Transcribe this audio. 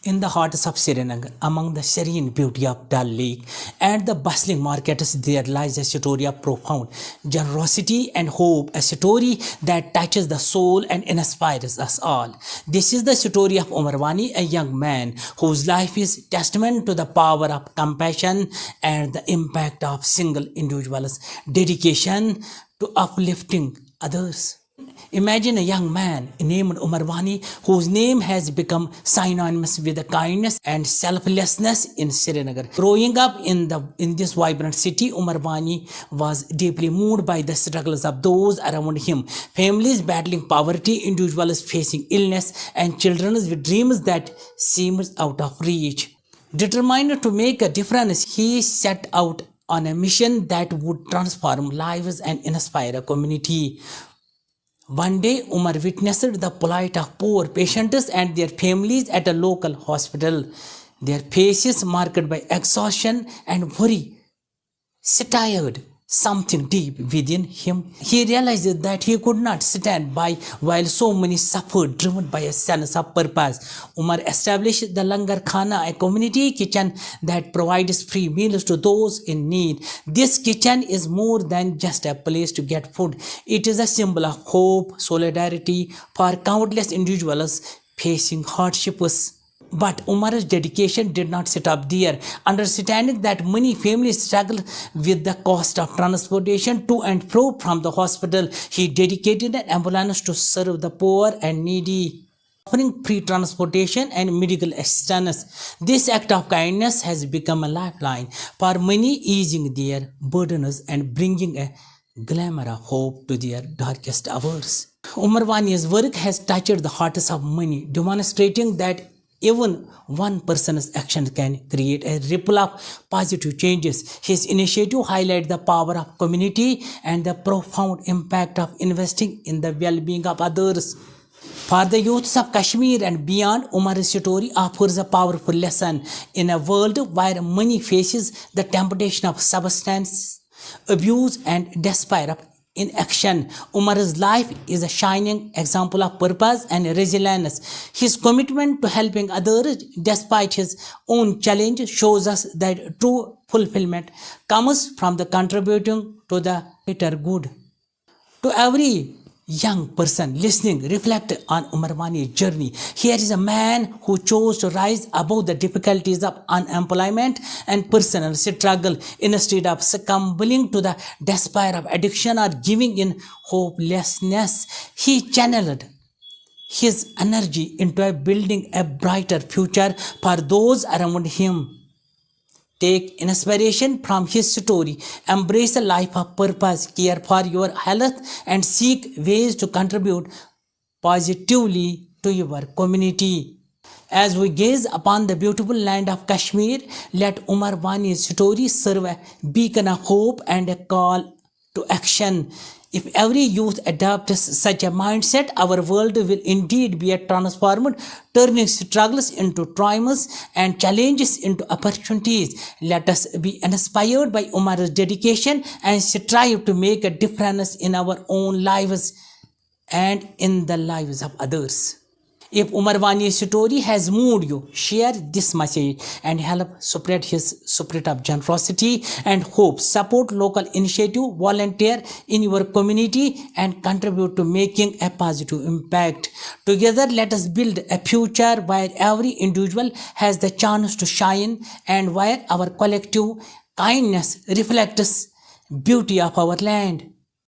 In the heart of Srinagar, among the serene beauty of Dal Lake and the bustling markets, there lies a story of profound generosity and hope, a story that touches the soul and inspires us all. This is the story of Umar Wani, a young man whose life is testament to the power of compassion and the impact of single individual's dedication to uplifting others. Imagine a young man named Umar Wani, whose name has become synonymous with the kindness and selflessness in Srinagar. Growing up in this vibrant city, Umar Wani was deeply moved by the struggles of those around him. Families battling poverty, individuals facing illness, and children with dreams that seemed out of reach. Determined to make a difference, he set out on a mission that would transform lives and inspire a community. One day, Umar witnessed the plight of poor patients and their families at a local hospital. Their faces marked by exhaustion and worry stirred something deep within him. He realized that he could not stand by while so many suffered, driven by a sense of purpose. Umar established the Langar Khana, a community kitchen that provides free meals to those in need. This kitchen is more than just a place to get food. It is a symbol of hope, solidarity for countless individuals facing hardships. But Umar's dedication did not stop there. Understanding that many families struggle with the cost of transportation to and fro from the hospital, he dedicated an ambulance to serve the poor and needy, offering free transportation and medical assistance. This act of kindness has become a lifeline for many, easing their burdens and bringing a glimmer of hope to their darkest hours. Umar Wani's work has touched the hearts of many, demonstrating that even one person's action can create a ripple of positive changes. His initiative highlights the power of community and the profound impact of investing in the well-being of others. For the youths of Kashmir and beyond, Umar's story offers a powerful lesson. In a world where money faces the temptation of substance abuse and despair of inaction, Umar's life is a shining example of purpose and resilience. His commitment to helping others despite his own challenge shows us that true fulfillment comes from the contributing to the greater good. To every young person listening, reflect on Umar Wani's journey. Here is a man who chose to rise above the difficulties of unemployment and personal struggle instead of succumbing to the despair of addiction or giving in hopelessness. He channeled his energy into building a brighter future for those around him. Take inspiration from his story, embrace a life of purpose, care for your health, and seek ways to contribute positively to your community. As we gaze upon the beautiful land of Kashmir, let Umar Wani's story serve a beacon of hope and a call to action. If every youth adopts such a mindset, our world will indeed be transformed, turning struggles into triumphs and challenges into opportunities. Let us be inspired by Umar's dedication and strive to make a difference in our own lives and in the lives of others. If Umar Wani's story has moved you, share this message and help spread his spirit of generosity and hope. Support local initiative, volunteer in your community, and contribute to making a positive impact. Together, let us build a future where every individual has the chance to shine and where our collective kindness reflects beauty of our land.